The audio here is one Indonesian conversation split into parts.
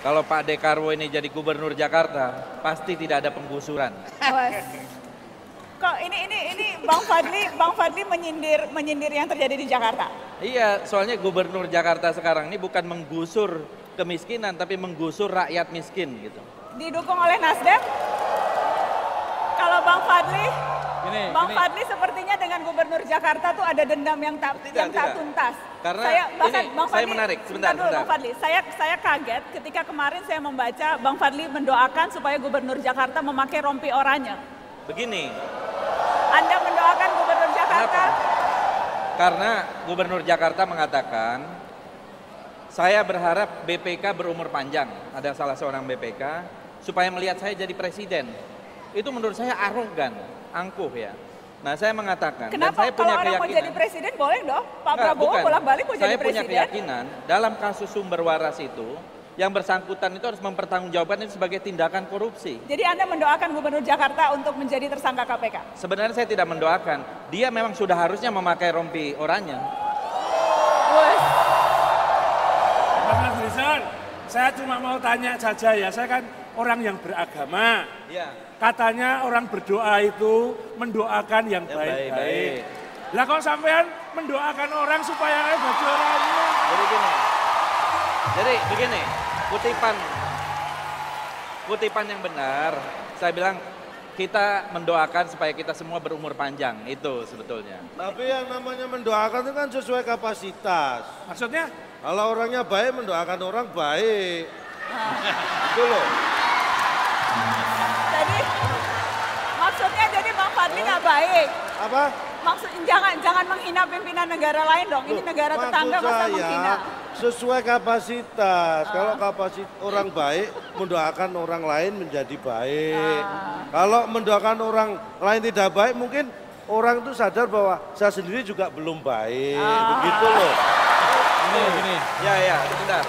Kalau Pak Dekarwo ini jadi gubernur Jakarta, pasti tidak ada penggusuran. Kok ini Bang Fadli menyindir yang terjadi di Jakarta? Iya, soalnya gubernur Jakarta sekarang ini bukan menggusur kemiskinan, tapi menggusur rakyat miskin gitu. Didukung oleh Nasdem? Kalau Bang Fadli sepertinya dengan gubernur Jakarta tuh ada dendam yang tak tuntas. Karena saya menarik, sebentar. Bang Fadli, saya kaget ketika kemarin saya membaca Bang Fadli mendoakan supaya gubernur Jakarta memakai rompi oranye. Begini. Anda mendoakan gubernur Jakarta? Kenapa? Karena gubernur Jakarta mengatakan, saya berharap BPK berumur panjang. Ada salah seorang BPK supaya melihat saya jadi presiden. Itu menurut saya arogan, angkuh ya. Nah, saya mengatakan, kenapa? Dan saya punya kalau orang mau jadi presiden boleh dong. Pak Prabowo bolak-balik mau jadi presiden. Saya punya keyakinan dalam kasus sumber waras itu, yang bersangkutan itu harus mempertanggungjawabkan itu sebagai tindakan korupsi. Jadi Anda mendoakan gubernur Jakarta untuk menjadi tersangka KPK? Sebenarnya saya tidak mendoakan. Dia memang sudah harusnya memakai rompi oranye. Mas Rizal, saya cuma mau tanya saja ya. Saya kan orang yang beragama. Ya. Katanya orang berdoa itu mendoakan yang baik-baik. Lah kok sampean mendoakan orang supaya baju oranye? Jadi begini, kutipan yang benar, saya bilang kita mendoakan supaya kita semua berumur panjang, itu sebetulnya. Tapi yang namanya mendoakan itu kan sesuai kapasitas. Maksudnya? Kalau orangnya baik, mendoakan orang baik. Itu loh. Maksudnya jadi Bang Fadli nggak baik. Apa? Jangan menghina pimpinan negara lain dong. Ini negara tetangga masa menghina. Sesuai kapasitas. Kalau kapasitas orang baik, mendoakan orang lain menjadi baik. Kalau mendoakan orang lain tidak baik, mungkin orang itu sadar bahwa saya sendiri juga belum baik. Begitu loh. Gini. Ya, sebentar.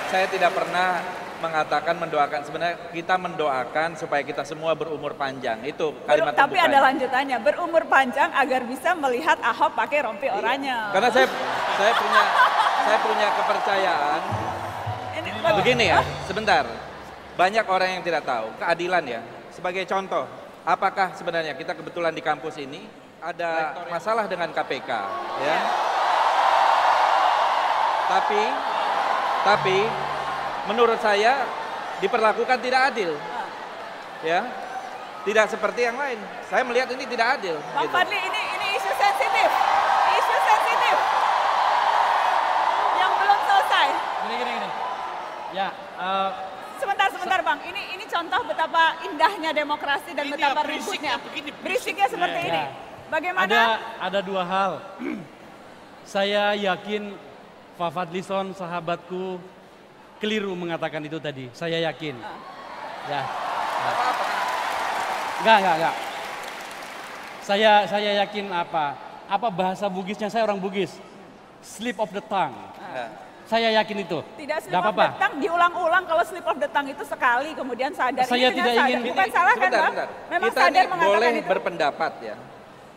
Saya tidak pernah mengatakan mendoakan. Sebenarnya kita mendoakan supaya kita semua berumur panjang. Itu kalimat tapi ada lanjutannya, berumur panjang agar bisa melihat Ahok pakai rompi oranye. Karena saya punya kepercayaan. Begini ya, sebentar. Banyak orang yang tidak tahu keadilan ya. Sebagai contoh, apakah sebenarnya kita kebetulan di kampus ini ada masalah dengan KPK, ya? Tapi menurut saya diperlakukan tidak adil, ya, tidak seperti yang lain. Saya melihat ini tidak adil. Bang Fadli, ini isu sensitif, yang belum selesai. Gini. Ya. Sebentar Bang, ini contoh betapa indahnya demokrasi dan betapa ributnya. Berisiknya seperti ini. Bagaimana? Ada dua hal. Saya yakin Pak Fadlison sahabatku keliru mengatakan itu tadi. Saya yakin. Ya. Enggak. Saya yakin apa bahasa Bugisnya, saya orang Bugis. Slip of the tongue. Saya yakin itu. Tidak slip of the tongue, diulang-ulang. Kalau slip of the tongue itu sekali kemudian sadar. Saya tidak ingin. Bukan salah kan Bang? Memang kita sadar ini mengatakan boleh itu. berpendapat ya.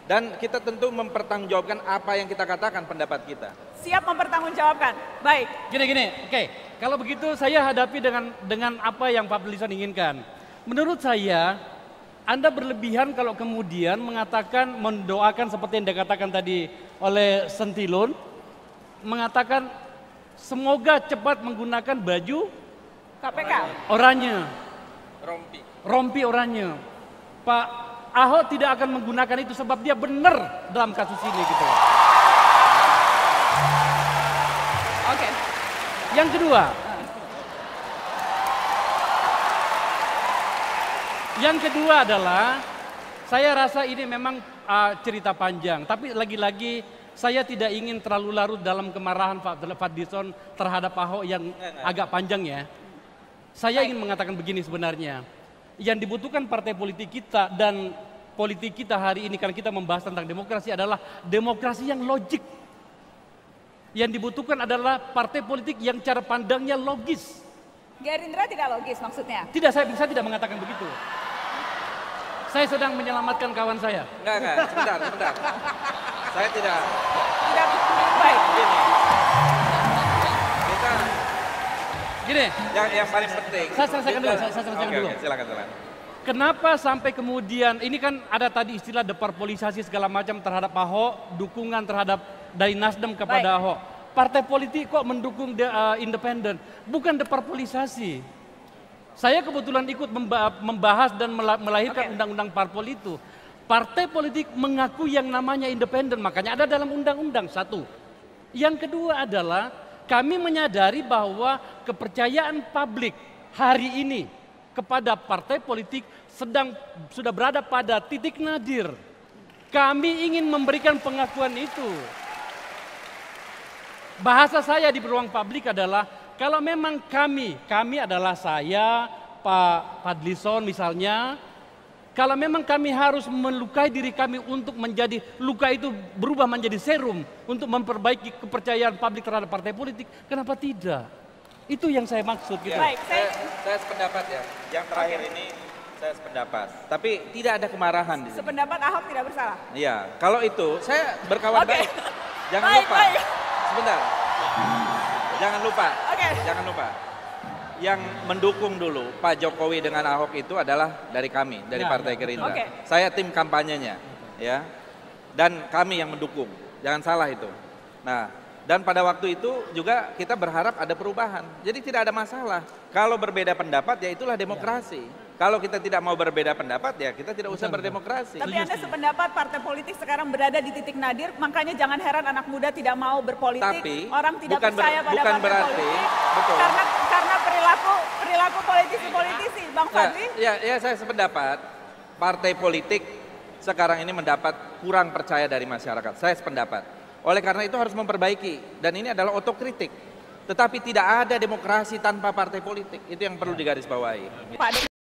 Dan kita tentu mempertanggungjawabkan apa yang kita katakan pendapat kita. Siap mempertanggungjawabkan. Baik. Gini. Oke. Kalau begitu saya hadapi dengan apa yang Pak Fadlison inginkan. Menurut saya, Anda berlebihan kalau kemudian mengatakan, mendoakan seperti yang dikatakan tadi oleh Sentilun, mengatakan semoga cepat menggunakan baju KPK. Oranye. Rompi oranye. Pak Ahok tidak akan menggunakan itu sebab dia benar dalam kasus ini gitu. Oke. Yang kedua adalah saya rasa ini memang cerita panjang, tapi lagi-lagi saya tidak ingin terlalu larut dalam kemarahan Pak Fadlison terhadap Ahok yang agak panjang ya. Saya ingin mengatakan begini sebenarnya. Yang dibutuhkan partai politik kita dan politik kita hari ini, karena kita membahas tentang demokrasi, adalah demokrasi yang logik. Yang dibutuhkan adalah partai politik yang cara pandangnya logis. Gerindra tidak logis maksudnya? Tidak, saya tidak mengatakan begitu. Saya sedang menyelamatkan kawan saya. Enggak, sebentar. Saya tidak. Baik. Gini. Gini, Yang paling penting. Saya selesaikan dulu, saya selesaikan Oke, dulu. oke, silakan. Kenapa sampai kemudian, ini kan ada tadi istilah deparpolisasi segala macam terhadap Ahok, dukungan terhadap dari Nasdem kepada Ahok. Partai politik kok mendukung independen? Bukan deparpolisasi. Saya kebetulan ikut membahas dan melahirkan undang-undang parpol itu. Partai politik mengaku yang namanya independen, makanya ada dalam undang-undang, satu. Yang kedua adalah kami menyadari bahwa kepercayaan publik hari ini kepada partai politik sudah berada pada titik nadir. Kami ingin memberikan pengakuan itu. Bahasa saya di ruang publik adalah kalau memang kami adalah saya, Pak Fadlison misalnya, kalau memang kami harus melukai diri kami untuk menjadi luka itu berubah menjadi serum untuk memperbaiki kepercayaan publik terhadap partai politik, kenapa tidak? Itu yang saya maksud gitu. Ya, saya sependapat ya. Yang terakhir ini saya sependapat. Tapi tidak ada kemarahan di sini. Sependapat Ahok tidak bersalah. Iya, kalau itu saya berkawan baik. Jangan lupa. Sebentar. Jangan lupa. Yang mendukung dulu Pak Jokowi dengan Ahok itu adalah dari kami, dari Partai Gerindra. Saya tim kampanyenya, ya. Dan kami yang mendukung. Jangan salah itu. Nah, dan pada waktu itu juga kita berharap ada perubahan. Jadi tidak ada masalah. Kalau berbeda pendapat ya itulah demokrasi. Kalau kita tidak mau berbeda pendapat ya kita tidak usah berdemokrasi. Tapi Anda sependapat partai politik sekarang berada di titik nadir, makanya jangan heran anak muda tidak mau berpolitik. Tapi, orang tidak percaya pada bukan partai berarti, politik. betul. Karena perilaku politisi-politisi, Bang Fadli. Ya saya sependapat. Partai politik sekarang ini mendapat kurang percaya dari masyarakat. Saya sependapat. Oleh karena itu harus memperbaiki, dan ini adalah otokritik. Tetapi tidak ada demokrasi tanpa partai politik, itu yang perlu digarisbawahi. Pak